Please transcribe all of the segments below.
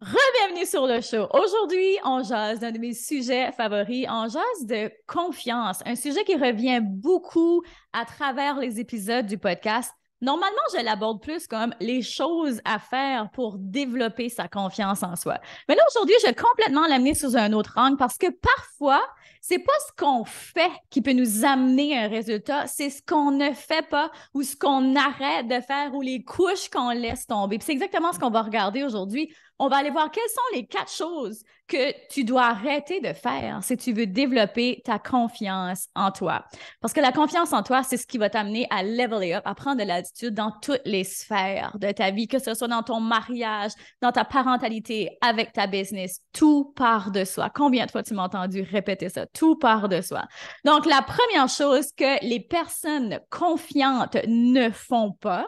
Bienvenue sur le show. Aujourd'hui, on jase d'un de mes sujets favoris. On jase de confiance, un sujet qui revient beaucoup à travers les épisodes du podcast. Normalement, je l'aborde plus comme les choses à faire pour développer sa confiance en soi. Mais là, aujourd'hui, je vais complètement l'amener sous un autre angle parce que parfois, c'est pas ce qu'on fait qui peut nous amener à un résultat, c'est ce qu'on ne fait pas ou ce qu'on arrête de faire ou les couches qu'on laisse tomber. Puis c'est exactement ce qu'on va regarder aujourd'hui. On va aller voir quelles sont les 4 choses que tu dois arrêter de faire si tu veux développer ta confiance en toi. Parce que la confiance en toi, c'est ce qui va t'amener à leveler up, à prendre de l'altitude dans toutes les sphères de ta vie, que ce soit dans ton mariage, dans ta parentalité, avec ta business. Tout part de soi. Combien de fois tu m'as entendu répéter ça? Tout part de soi. Donc, la première chose que les personnes confiantes ne font pas,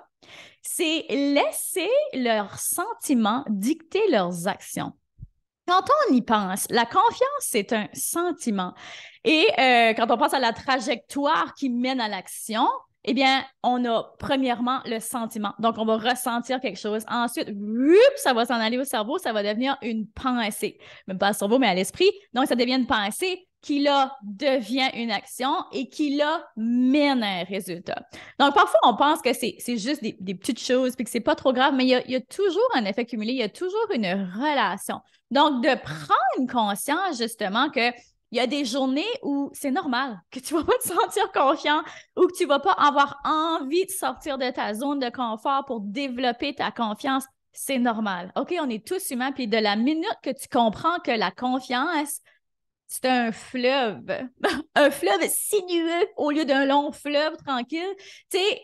c'est laisser leurs sentiments dicter leurs actions. Quand on y pense, la confiance, c'est un sentiment. Et quand on pense à la trajectoire qui mène à l'action, eh bien, on a premièrement le sentiment. Donc, on va ressentir quelque chose. Ensuite, ça va s'en aller au cerveau, ça va devenir une pensée. Même pas au cerveau, mais à l'esprit. Donc, ça devient une pensée qui, là, devient une action et qui, là, mène à un résultat. Donc, parfois, on pense que c'est juste des petites choses puis que c'est pas trop grave, mais il y a toujours un effet cumulé, il y a toujours une relation. Donc, de prendre conscience, justement, que il y a des journées où c'est normal que tu ne vas pas te sentir confiant ou que tu ne vas pas avoir envie de sortir de ta zone de confort pour développer ta confiance. C'est normal. OK, on est tous humains. Puis de la minute que tu comprends que la confiance, c'est un fleuve, un fleuve sinueux au lieu d'un long fleuve tranquille. Tu sais,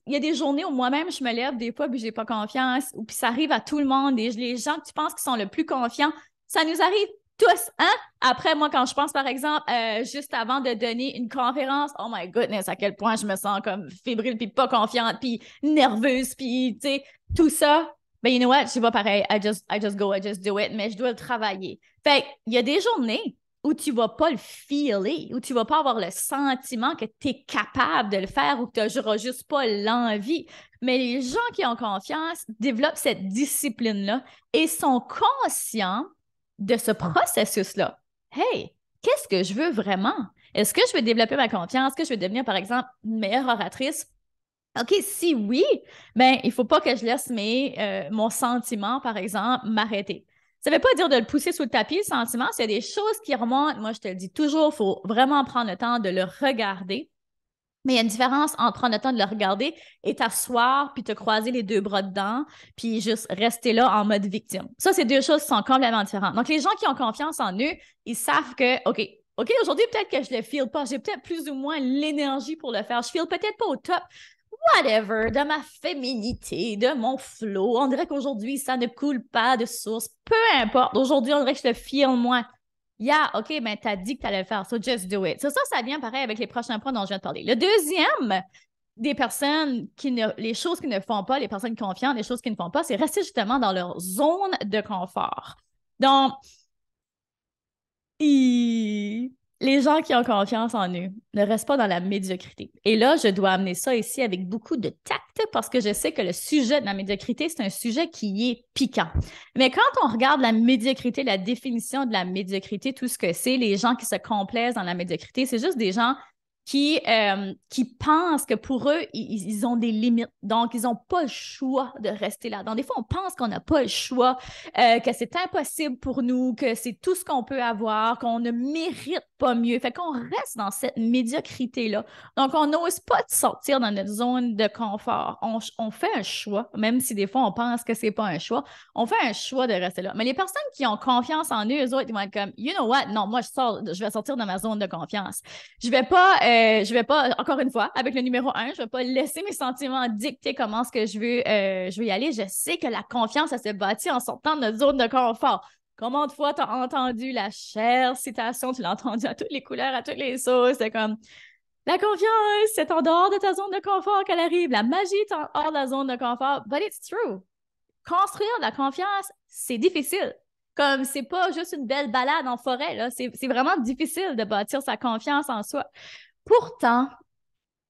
il y a des journées où moi-même, je me lève des fois puis j'ai pas confiance, ou puis ça arrive à tout le monde. Et les gens que tu penses qui sont le plus confiants, ça nous arrive tous, hein? Après, moi, quand je pense, par exemple, juste avant de donner une conférence, oh my goodness, à quel point je me sens comme fébrile, puis pas confiante, puis nerveuse, puis, tu sais, tout ça, ben, you know what, je vais pareil, I just go, I just do it, mais je dois le travailler. Fait il y a des journées où tu ne vas pas le feeler, où tu ne vas pas avoir le sentiment que tu es capable de le faire ou que tu n'auras juste pas l'envie. Mais les gens qui ont confiance développent cette discipline-là et sont conscients de ce processus-là. Hey, qu'est-ce que je veux vraiment? Est-ce que je veux développer ma confiance? Est-ce que je veux devenir, par exemple, une meilleure oratrice? OK, si oui, ben il ne faut pas que je laisse mon sentiment, par exemple, m'arrêter. Ça ne veut pas dire de le pousser sous le tapis, le sentiment. S'il y a des choses qui remontent, moi, je te le dis toujours, il faut vraiment prendre le temps de le regarder. Mais il y a une différence entre prendre le temps de le regarder et t'asseoir, puis te croiser les deux bras dedans, puis juste rester là en mode victime. Ça, c'est deux choses qui sont complètement différentes. Donc, les gens qui ont confiance en eux, ils savent que, OK, aujourd'hui, peut-être que je ne le feel pas. J'ai peut-être plus ou moins l'énergie pour le faire. Je feel peut-être pas au top, whatever, de ma féminité, de mon flow. On dirait qu'aujourd'hui, ça ne coule pas de source. Peu importe. Aujourd'hui, on dirait que je le feel moins. Yeah, OK, ben t'as dit que tu allais le faire, so just do it. Ça vient pareil avec les prochains points dont je viens de parler. Le deuxième des personnes les choses qui ne font pas, les personnes confiantes, les choses qui ne font pas, c'est rester justement dans leur zone de confort. Donc, les gens qui ont confiance en eux ne restent pas dans la médiocrité. Et là, je dois amener ça ici avec beaucoup de tact parce que je sais que le sujet de la médiocrité, c'est un sujet qui est piquant. Mais quand on regarde la médiocrité, la définition de la médiocrité, tout ce que c'est, les gens qui se complaisent dans la médiocrité, c'est juste des gens qui pensent que pour eux, ils ont des limites. Donc, ils n'ont pas le choix de rester là. Donc, des fois, on pense qu'on n'a pas le choix, que c'est impossible pour nous, que c'est tout ce qu'on peut avoir, qu'on ne mérite pas mieux. Fait qu'on reste dans cette médiocrité-là. Donc, on n'ose pas sortir dans notre zone de confort. On fait un choix, même si des fois, on pense que c'est pas un choix. On fait un choix de rester là. Mais les personnes qui ont confiance en eux, eux autres, ils vont être comme, you know what? Non, moi, je vais sortir de ma zone de confiance. Je vais pas, encore une fois, avec le numéro 1, je vais pas laisser mes sentiments dicter comment est-ce que je veux y aller. Je sais que la confiance, ça se bâtit en sortant de notre zone de confort. Combien de fois tu as entendu la chère citation, tu l'as entendu à toutes les couleurs, à toutes les sauces, c'est comme la confiance, c'est en dehors de ta zone de confort qu'elle arrive. La magie est en hors de la zone de confort. But it's true. Construire de la confiance, c'est difficile. Comme c'est pas juste une belle balade en forêt, là. C'est vraiment difficile de bâtir sa confiance en soi. Pourtant,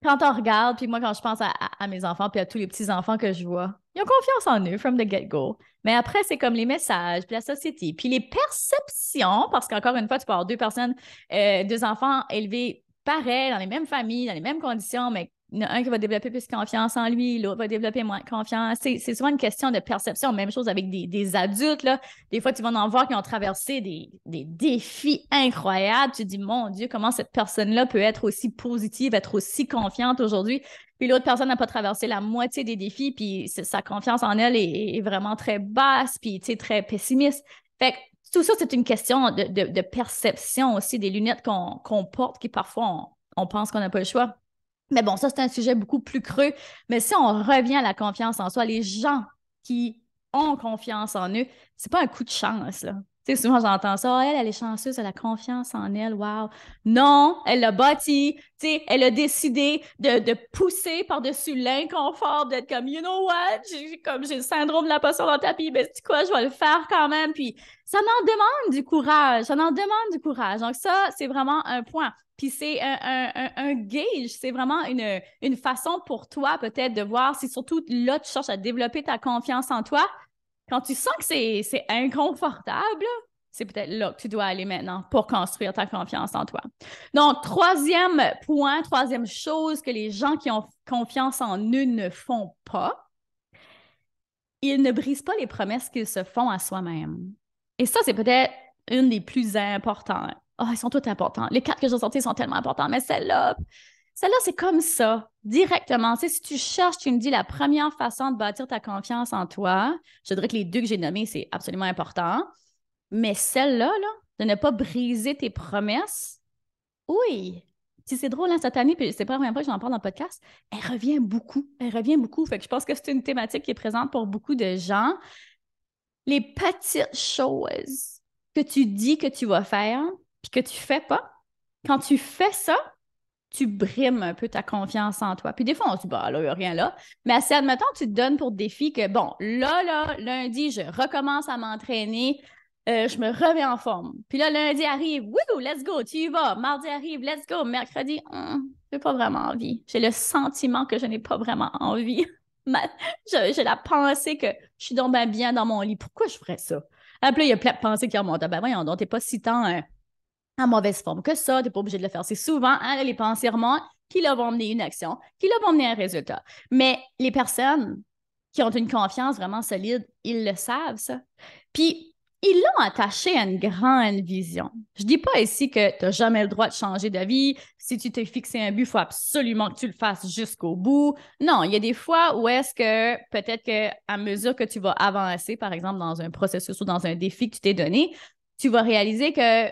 quand on regarde, puis moi, quand je pense à mes enfants, puis à tous les petits-enfants que je vois, ils ont confiance en eux from the get-go. Mais après, c'est comme les messages, puis la société, puis les perceptions, parce qu'encore une fois, tu peux avoir deux personnes, deux enfants élevés pareil, dans les mêmes familles, dans les mêmes conditions, mais il y en a un qui va développer plus confiance en lui, l'autre va développer moins confiance. C'est souvent une question de perception. Même chose avec des adultes, là. Des fois, tu vas en voir qui ont traversé des défis incroyables. Tu te dis, mon Dieu, comment cette personne-là peut être aussi positive, être aussi confiante aujourd'hui. Puis l'autre personne n'a pas traversé la moitié des défis, puis sa confiance en elle est vraiment très basse, puis très pessimiste. Fait que tout ça, c'est une question de perception aussi, des lunettes qu'on porte, qui parfois, on pense qu'on n'a pas le choix. Mais bon, ça, c'est un sujet beaucoup plus creux. Mais si on revient à la confiance en soi, les gens qui ont confiance en eux, c'est pas un coup de chance, là. Tu sais, souvent, j'entends ça. Ah, elle est chanceuse, elle a confiance en elle. Wow. Non, elle l'a bâti. Tu sais, elle a décidé de pousser par-dessus l'inconfort, d'être comme, you know what? J'ai le syndrome de la poisson dans le tapis. Ben, c'est quoi? Je vais le faire quand même. Puis, ça en demande du courage. Ça en demande du courage. Donc, ça, c'est vraiment un point. Puis c'est un gauge, c'est vraiment une façon pour toi peut-être de voir si surtout là, tu cherches à développer ta confiance en toi. Quand tu sens que c'est inconfortable, c'est peut-être là que tu dois aller maintenant pour construire ta confiance en toi. Donc, troisième point, troisième chose que les gens qui ont confiance en eux ne font pas, ils ne brisent pas les promesses qu'ils se font à soi-même. Et ça, c'est peut-être une des plus importantes. Oh, ils sont toutes importants. Les quatre que j'ai sortis sont tellement importants, mais celle-là, c'est comme ça, directement. Tu sais, si tu cherches, tu me dis la première façon de bâtir ta confiance en toi, je dirais que les deux que j'ai nommés, c'est absolument important. Mais celle-là, là, de ne pas briser tes promesses, oui. Puis c'est drôle, hein, cette année, puis c'est pas la première fois que j'en parle dans le podcast, elle revient beaucoup. Elle revient beaucoup. Fait que je pense que c'est une thématique qui est présente pour beaucoup de gens. Les petites choses que tu dis que tu vas faire, puis que tu fais pas, quand tu fais ça, tu brimes un peu ta confiance en toi. Puis des fois, on se dit, bah là, il n'y a rien là. Mais si, admettons, tu te donnes pour défi que, bon, là, lundi, je recommence à m'entraîner, je me remets en forme. Puis là, lundi arrive, wouhou, let's go, tu y vas. Mardi arrive, let's go. Mercredi, j'ai pas vraiment envie. J'ai le sentiment que je n'ai pas vraiment envie. J'ai la pensée que je suis donc bien dans mon lit. Pourquoi je ferais ça? Après, il y a plein de pensées qui remontent. Ben voyons donc, t'es pas si tant en mauvaise forme que ça, t'es pas obligé de le faire. C'est souvent les pensées remontent qui là vont mener une action, qui là vont mener un résultat. Mais les personnes qui ont une confiance vraiment solide, ils le savent, ça. Puis, ils l'ont attaché à une grande vision. Je dis pas ici que tu n'as jamais le droit de changer d'avis. Si tu t'es fixé un but, il faut absolument que tu le fasses jusqu'au bout. Non, il y a des fois où est-ce que peut-être qu'à mesure que tu vas avancer, par exemple, dans un processus ou dans un défi que tu t'es donné, tu vas réaliser que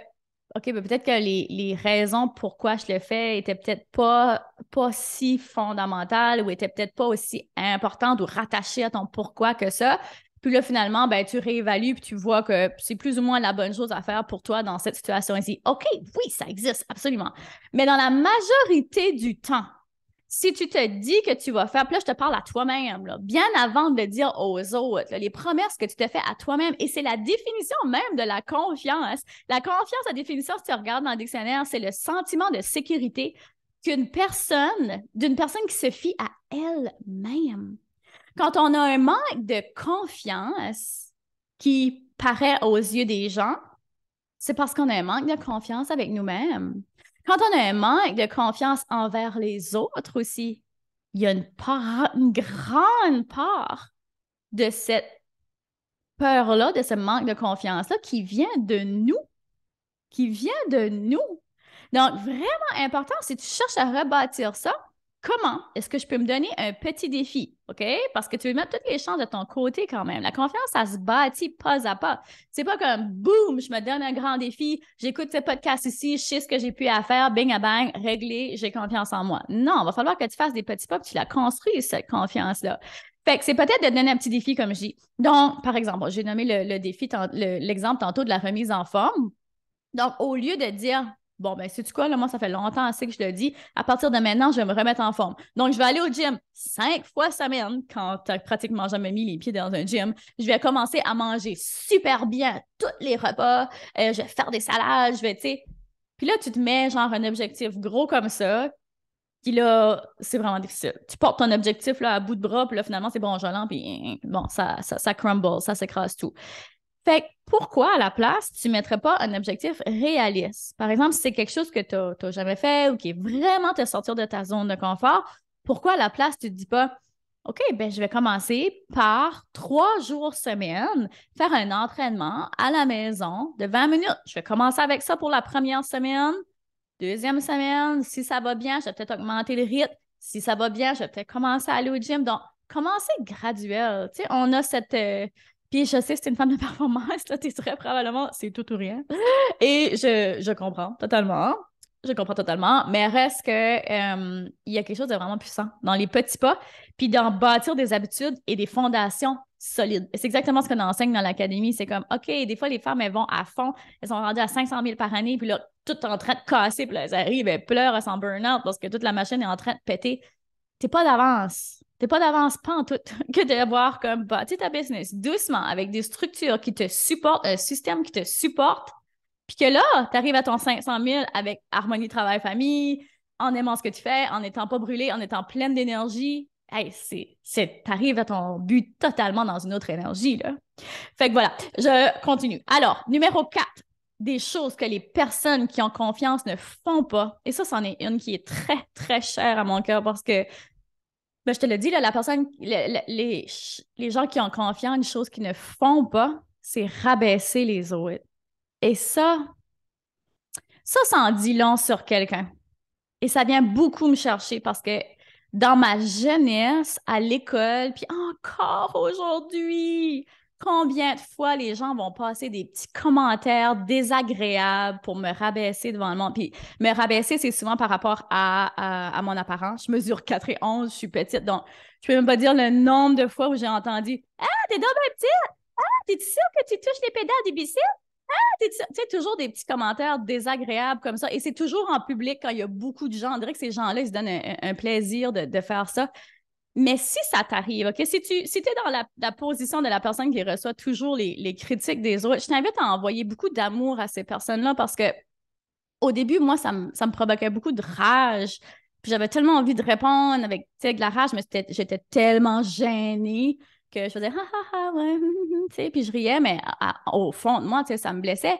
OK, ben peut-être que les raisons pourquoi je le fais étaient peut-être pas si fondamentales ou étaient peut-être pas aussi importantes ou rattachées à ton pourquoi que ça. Puis là, finalement, ben, tu réévalues puis tu vois que c'est plus ou moins la bonne chose à faire pour toi dans cette situation ici. OK, oui, ça existe, absolument. Mais dans la majorité du temps, si tu te dis que tu vas faire, puis là, je te parle à toi-même, là, bien avant de le dire aux autres, là, les promesses que tu te fais à toi-même, et c'est la définition même de la confiance. La confiance, la définition, si tu regardes dans le dictionnaire, c'est le sentiment de sécurité d'une personne qui se fie à elle-même. Quand on a un manque de confiance qui paraît aux yeux des gens, c'est parce qu'on a un manque de confiance avec nous-mêmes. Quand on a un manque de confiance envers les autres aussi, il y a une grande part de cette peur-là, de ce manque de confiance-là qui vient de nous, qui vient de nous. Donc, vraiment important, si tu cherches à rebâtir ça, comment est-ce que je peux me donner un petit défi, OK? Parce que tu veux mettre toutes les chances de ton côté quand même. La confiance, ça se bâtit pas à pas. C'est pas comme, boum, je me donne un grand défi, j'écoute ce podcast ici, je sais ce que j'ai pu à faire, bing à bang, réglé, j'ai confiance en moi. Non, il va falloir que tu fasses des petits pas et tu la construis, cette confiance-là. Fait que c'est peut-être de donner un petit défi comme je dis. Donc, par exemple, j'ai nommé le défi, l'exemple tantôt de la remise en forme. Donc, au lieu de dire, bon, ben, sais-tu quoi, là, moi, ça fait longtemps assez que je le dis, à partir de maintenant, je vais me remettre en forme. Donc, je vais aller au gym 5 fois semaine, quand tu n'as pratiquement jamais mis les pieds dans un gym. Je vais commencer à manger super bien tous les repas. Je vais faire des salades, je vais, tu sais. Puis là, tu te mets genre un objectif gros comme ça, Puis là, c'est vraiment difficile. Tu portes ton objectif là, à bout de bras, puis là, finalement, c'est broncholant, puis bon, ça crumble, ça s'écrase tout. Fait que pourquoi, à la place, tu ne mettrais pas un objectif réaliste? Par exemple, si c'est quelque chose que tu n'as jamais fait ou qui est vraiment te sortir de ta zone de confort, pourquoi, à la place, tu ne te dis pas, OK, ben, je vais commencer par 3 jours semaine, faire un entraînement à la maison de 20 minutes. Je vais commencer avec ça pour la première semaine. Deuxième semaine, si ça va bien, je vais peut-être augmenter le rythme. Si ça va bien, je vais peut-être commencer à aller au gym. Donc, commencer graduel. Tu sais, on a cette. Puis je sais, c'est une femme de performance, là, tu très probablement, c'est tout ou rien. Et je comprends totalement. Je comprends totalement, mais reste que il y a quelque chose de vraiment puissant dans les petits pas, puis d'en bâtir des habitudes et des fondations solides. C'est exactement ce qu'on enseigne dans l'académie. C'est comme, OK, des fois, les femmes, elles vont à fond, elles sont rendues à 500 000 par année, puis là, tout en train de casser, puis là, elles arrivent, elles pleurent, elles sont burn-out parce que toute la machine est en train de péter. T'es pas d'avance. T'es pas d'avance, pas en tout, que de voir comme bâtir ta business doucement avec des structures qui te supportent, un système qui te supporte, puis que là, tu arrives à ton 500 000 avec harmonie travail-famille, en aimant ce que tu fais, en n'étant pas brûlé, en étant pleine d'énergie. Hey, t'arrives à ton but totalement dans une autre énergie, là. Fait que voilà, je continue. Alors, numéro 4, des choses que les personnes qui ont confiance ne font pas. Et ça, c'en est une qui est très, très chère à mon cœur parce que, ben, je te le dis, là, la personne, les gens qui ont confiance, une chose qu'ils ne font pas, c'est rabaisser les autres. Et ça en dit long sur quelqu'un. Et ça vient beaucoup me chercher parce que dans ma jeunesse, à l'école, puis encore aujourd'hui, combien de fois les gens vont passer des petits commentaires désagréables pour me rabaisser devant le monde. Puis me rabaisser, c'est souvent par rapport à mon apparence. Je mesure 4 et 11, je suis petite, donc je peux même pas dire le nombre de fois où j'ai entendu « Ah, t'es donc bien petite! Ah, t'es-tu sûre que tu touches les pédales des bicycles? Tu sais, toujours des petits commentaires désagréables comme ça. Et c'est toujours en public quand il y a beaucoup de gens. On dirait que ces gens-là, ils se donnent un plaisir de faire ça. Mais si ça t'arrive, OK, si tu es dans la position de la personne qui reçoit toujours les critiques des autres, je t'invite à envoyer beaucoup d'amour à ces personnes-là parce que au début, moi, ça me provoquait beaucoup de rage. Puis j'avais tellement envie de répondre avec, de la rage, mais j'étais tellement gênée que je faisais ha ha ha, ouais, tu sais, puis je riais, mais au fond de moi, tu sais, ça me blessait.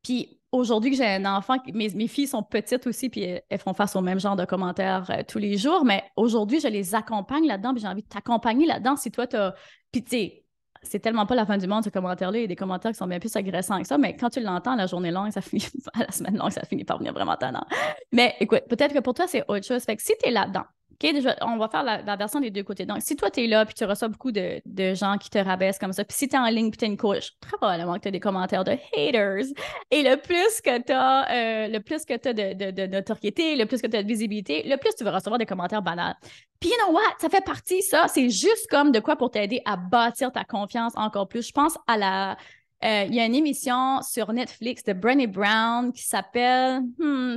Puis aujourd'hui que j'ai un enfant, mes filles sont petites aussi, puis elles font face au même genre de commentaires tous les jours, mais aujourd'hui, je les accompagne là-dedans, puis j'ai envie de t'accompagner là-dedans si toi, t'as. Puis tu sais, c'est tellement pas la fin du monde, ce commentaire-là. Il y a des commentaires qui sont bien plus agressants que ça, mais quand tu l'entends, la journée longue, ça finit, la semaine longue, ça finit par venir vraiment tannant. Mais écoute, peut-être que pour toi, c'est autre chose. Fait que si tu es là-dedans, OK, déjà, on va faire la version des deux côtés. Donc, si toi, tu es là, puis tu reçois beaucoup de gens qui te rabaissent comme ça, puis si tu es en ligne, puis tu as une coach, très probablement que tu as des commentaires de haters. Et le plus que tu as, de notoriété, le plus que tu as de visibilité, le plus tu vas recevoir des commentaires banals. Puis, you know what? Ça fait partie, ça. C'est juste comme de quoi pour t'aider à bâtir ta confiance encore plus. Je pense à il y a une émission sur Netflix de Brené Brown qui s'appelle,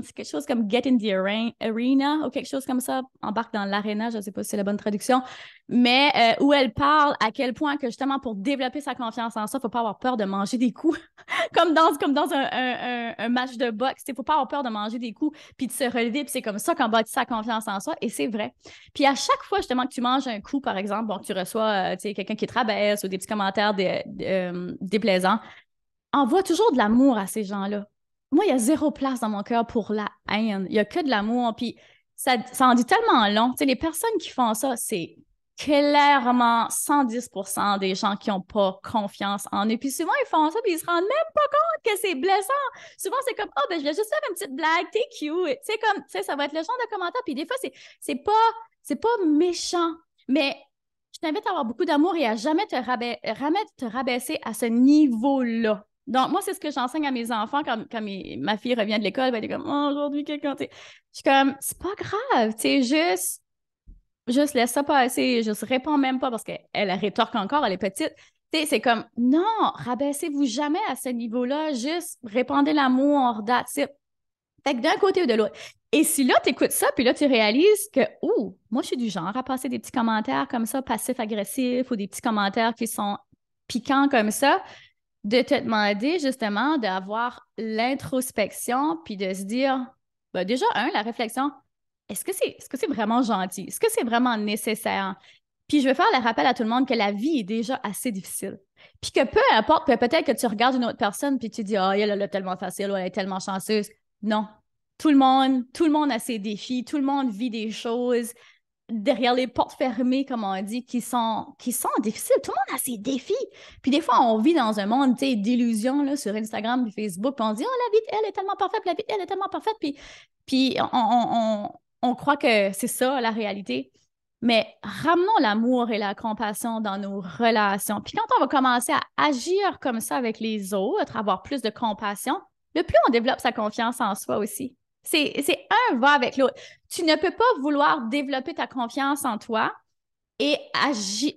c'est quelque chose comme Get in the Arena ou quelque chose comme ça, embarque dans l'aréna, je ne sais pas si c'est la bonne traduction, mais où elle parle à quel point que justement pour développer sa confiance en soi, il ne faut pas avoir peur de manger des coups, comme dans un match de boxe, il ne faut pas avoir peur de manger des coups puis de se relever, puis c'est comme ça qu'on bâtit sa confiance en soi, et c'est vrai. Puis à chaque fois justement que tu manges un coup, par exemple, bon, tu reçois quelqu'un qui te rabaisse ou des petits commentaires déplaisants, envoie toujours de l'amour à ces gens-là. Moi, il y a zéro place dans mon cœur pour la haine. Il n'y a que de l'amour. Puis ça en dit tellement long. Tu sais, les personnes qui font ça, c'est clairement 110% des gens qui n'ont pas confiance en eux. Puis souvent, ils font ça, puis ils se rendent même pas compte que c'est blessant. Souvent, c'est comme, oh, ben, je vais juste faire une petite blague, t'es cute. Tu sais, comme, tu sais, ça va être le genre de commentaire. Puis des fois, c'est pas méchant. Mais je t'invite à avoir beaucoup d'amour et à jamais te rabaisser à ce niveau-là. Donc, moi, c'est ce que j'enseigne à mes enfants quand ma fille revient de l'école. Elle est comme, oh, aujourd'hui, quelqu'un. Je suis comme, c'est pas grave, tu sais, juste laisse ça passer, juste réponds même pas parce qu'elle rétorque encore, elle est petite. Tu sais, c'est comme, non, rabaissez-vous jamais à ce niveau-là, juste répandez l'amour, that's it. Fait que d'un côté ou de l'autre. Et si là, tu écoutes ça, puis là, tu réalises que, moi, je suis du genre à passer des petits commentaires comme ça, passifs-agressifs, ou des petits commentaires qui sont piquants comme ça, de te demander justement d'avoir l'introspection, puis de se dire, ben déjà, la réflexion, est-ce que c'est vraiment gentil? Est-ce que c'est vraiment nécessaire? Puis je veux faire le rappel à tout le monde que la vie est déjà assez difficile. Puis que peu importe, que peut-être que tu regardes une autre personne puis tu dis, ah, elle a tellement facile, ou elle est tellement chanceuse. Non. Tout le monde a ses défis, tout le monde vit des choses derrière les portes fermées, comme on dit, qui sont difficiles. Tout le monde a ses défis. Puis des fois, on vit dans un monde, tu sais, d'illusions là, sur Instagram et Facebook, puis on dit, oh, la vie, elle est tellement parfaite, puis la vie, elle est tellement parfaite, puis on croit que c'est ça, la réalité. Mais ramenons l'amour et la compassion dans nos relations. Puis quand on va commencer à agir comme ça avec les autres, avoir plus de compassion, le plus on développe sa confiance en soi aussi. C'est un va avec l'autre. Tu ne peux pas vouloir développer ta confiance en toi et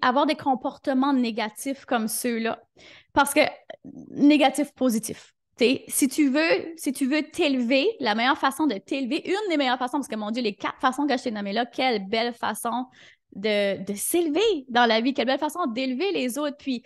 avoir des comportements négatifs comme ceux-là. Parce que négatif, positif. Si tu veux t'élever, la meilleure façon de t'élever, une des meilleures façons, parce que mon Dieu, les 4 façons que je t'ai nommées là, quelle belle façon de s'élever dans la vie, quelle belle façon d'élever les autres. Puis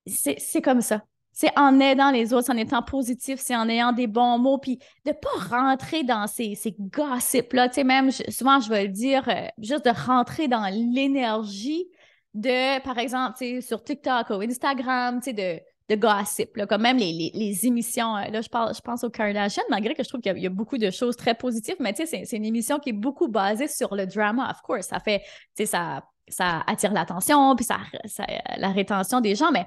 c'est comme ça. C'est en aidant les autres, c'est en étant positif, c'est en ayant des bons mots, puis de ne pas rentrer dans ces gossips-là. Tu sais, même, souvent, je vais le dire, juste de rentrer dans l'énergie de, par exemple, tu sais, sur TikTok ou Instagram, tu sais, de gossip, là, comme même les émissions. Là, je pense aux Kardashian, malgré que je trouve qu'il y a beaucoup de choses très positives, mais tu sais, c'est une émission qui est beaucoup basée sur le drama, of course. Ça fait, tu sais, ça attire l'attention, puis la rétention des gens, mais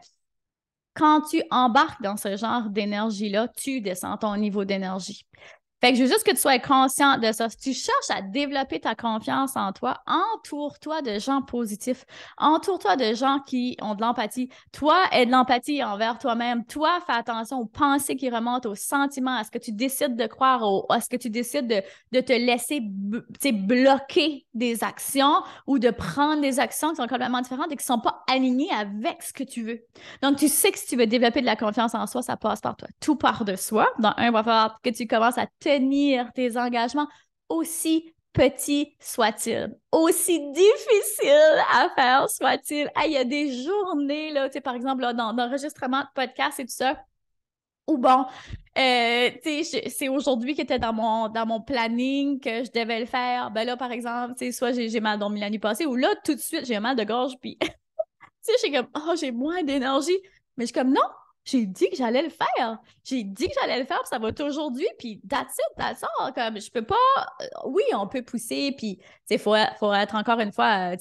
quand tu embarques dans ce genre d'énergie-là, tu descends ton niveau d'énergie. Fait que je veux juste que tu sois conscient de ça. Si tu cherches à développer ta confiance en toi, entoure-toi de gens positifs. Entoure-toi de gens qui ont de l'empathie. Toi, aie de l'empathie envers toi-même. Toi, fais attention aux pensées qui remontent, aux sentiments, à ce que tu décides de croire, à ce que tu décides de te laisser bloquer des actions ou de prendre des actions qui sont complètement différentes et qui ne sont pas alignées avec ce que tu veux. Donc, tu sais que si tu veux développer de la confiance en soi, ça passe par toi. Tout part de soi. Dans un, il va falloir que tu commences à tenir tes engagements aussi petits soient-ils, aussi difficiles à faire soient-ils. Il y a des journées, là, par exemple, là, dans l'enregistrement de podcast et tout ça, ou bon, c'est aujourd'hui qui était dans mon planning que je devais le faire. Ben là, par exemple, soit j'ai mal dormi la nuit passée, ou là, tout de suite, j'ai mal de gorge, puis je suis comme, oh, j'ai moins d'énergie. Mais je suis comme, non, j'ai dit que j'allais le faire. J'ai dit que j'allais le faire, puis ça va être aujourd'hui, puis that's it, that's all. Comme, je peux pas, oui, on peut pousser, puis, faut être encore une fois,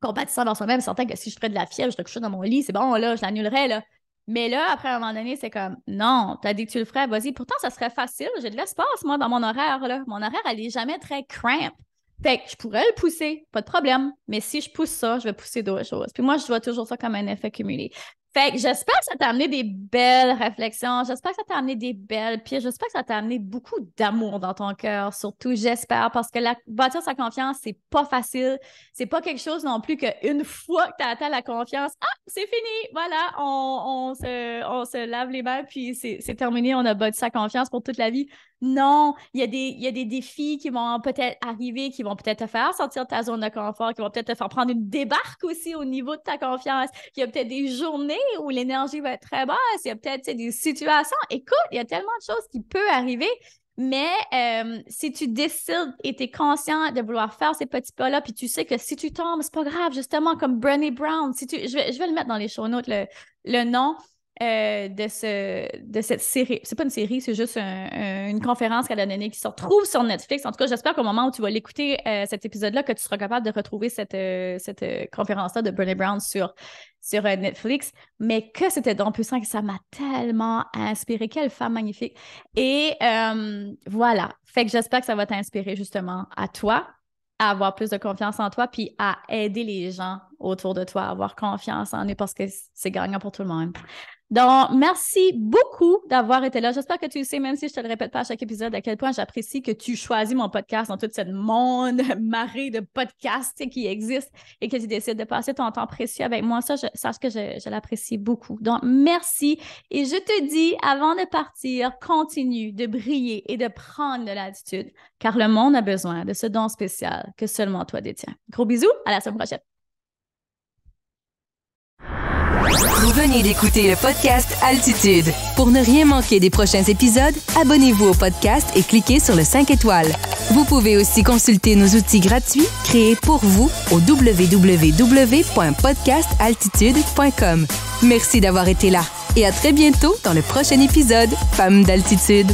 compatissant dans soi-même, certain que si je ferais de la fièvre, je serais couchée dans mon lit, c'est bon, là, je l'annulerais, là. Mais là, après, à un moment donné, c'est comme, non, t'as dit que tu le ferais, vas-y. Pourtant, ça serait facile. J'ai de l'espace, moi, dans mon horaire, là. Mon horaire, elle est jamais très cramp. Fait que je pourrais le pousser, pas de problème. Mais si je pousse ça, je vais pousser d'autres choses. Puis moi, je vois toujours ça comme un effet cumulé. Fait que j'espère que ça t'a amené des belles réflexions. J'espère que ça t'a amené des belles pièces. J'espère que ça t'a amené beaucoup d'amour dans ton cœur. Surtout, j'espère, parce que bâtir sa confiance, c'est pas facile. C'est pas quelque chose non plus qu'une fois que tu as atteint la confiance, c'est fini. Voilà, on se lave les mains, puis c'est terminé. On a bâti sa confiance pour toute la vie. Non, il y a des défis qui vont peut-être arriver, qui vont peut-être te faire sortir de ta zone de confort, qui vont peut-être te faire prendre une débarque aussi au niveau de ta confiance. Il y a peut-être des journées où l'énergie va être très basse. Il y a peut-être des situations. Écoute, il y a tellement de choses qui peuvent arriver. Mais si tu décides et tu es conscient de vouloir faire ces petits pas-là, puis tu sais que si tu tombes, c'est pas grave, justement, comme Brené Brown. Je vais le mettre dans les show notes, le nom. De cette série. C'est pas une série, c'est juste une conférence qu'elle a donnée qui se retrouve sur Netflix. En tout cas, j'espère qu'au moment où tu vas l'écouter, cet épisode-là, que tu seras capable de retrouver cette conférence-là de Brené Brown sur Netflix. Mais que c'était donc puissant, que ça m'a tellement inspiré. Quelle femme magnifique. Et voilà. Fait que j'espère que ça va t'inspirer justement à toi, à avoir plus de confiance en toi, puis à aider les gens autour de toi à avoir confiance en eux parce que c'est gagnant pour tout le monde. Donc, merci beaucoup d'avoir été là. J'espère que tu sais, même si je ne te le répète pas à chaque épisode, à quel point j'apprécie que tu choisis mon podcast dans toute cette marée de podcasts qui existent et que tu décides de passer ton temps précieux avec moi. Ça, sache que je l'apprécie beaucoup. Donc, merci. Et je te dis, avant de partir, continue de briller et de prendre de l'attitude, car le monde a besoin de ce don spécial que seulement toi détiens. Gros bisous, à la semaine prochaine. Vous venez d'écouter le podcast Altitude. Pour ne rien manquer des prochains épisodes, abonnez-vous au podcast et cliquez sur le 5 étoiles. Vous pouvez aussi consulter nos outils gratuits créés pour vous au www.podcastaltitude.com. Merci d'avoir été là et à très bientôt dans le prochain épisode Femmes d'Altitude.